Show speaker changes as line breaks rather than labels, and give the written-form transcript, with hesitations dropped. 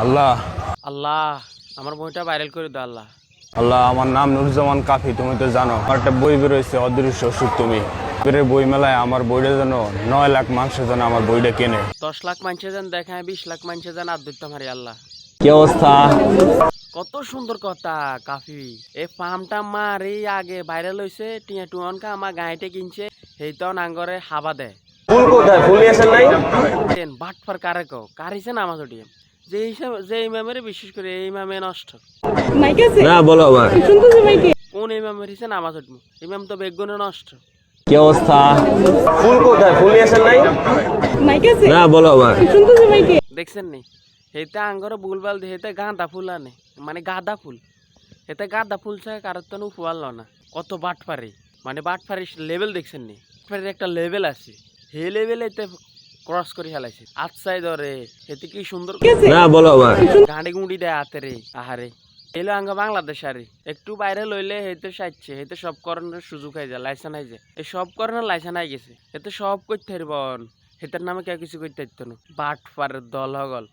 আল্লাহ
আল্লাহ আমার বইটা ভাইরাল করে দাও আল্লাহ।
আল্লাহ, আমার নাম নুরুজ্জামান কাফি। তুমি তো জানো আমার একটা বই বেরোয়েছে, অদৃশ্য সুখ তুমি। বেরের বই মেলায় আমার বইটা যেন 9 লাখ মানুষের জন্য আমার বইটা কেনে।
10 লাখ মানুষের যেন দেখায়, 20 লাখ মানুষের যেন আদর মারি আল্লাহ।
কি অবস্থা?
কত সুন্দর কথা কাফি। এই ফার্মটা মারি আগে ভাইরাল হয়েছে, টিয়া টুয়ানকা আমার গাঁইটে কিনছে, সেইটাও নাঙ্গরে হাবা দেয়।
ফুল কোথায়? ফুল এসেন নাই?
বাটফার কারে কো কারিছে না আমার ওটি যে হিসাবে যে ইমামের বিশেষ করে এই ইমামে নষ্ট।
মাইক আছে
না, বলো আবার।
শুনতেছি মাইকে
কোন ইমামের হিসেবে নামাজ উঠবো? ইমাম তো বেগুনে নষ্ট।
কি অবস্থা? ফুল কোথায়? ফুল এসেন নাই?
মাইক আছে
না, বলো আবার।
শুনতেছি মাইকে
দেখছেন নি হেতে আঙ্গরে বুলবাল দিয়ে হেতে গাঁদা ফুল আনে, মানে গাঁদা ফুল। হেতে গাঁদা ফুল ছাড়া কারোর তো উপহার লো না। কত বাটপারি, মানে বাটপারি লেভেল দেখছেন নি? বাটপারির একটা লেভেল আছে, হে লেভেল এতে ক্রস করে ফেলাইছে। আচ্ছাই ধরে হেতে কি সুন্দর
না, বলো আবার।
গাঁডি গুঁড়ি দেয় হাতে রে। আহারে এলো আঙ্গ বাংলাদেশ আরে একটু বাইরে লইলে হেতে সাইছে, হেতে সব করণের সুযোগ হয়ে যায়, লাইসেন্স হয়ে যায়। এই সব করণের লাইসেন্স হয়ে গেছে, হেতে সব করতে পারবন। হেতের নামে কেউ কিছু করতে পারতো না। বাট পারের দল হগল।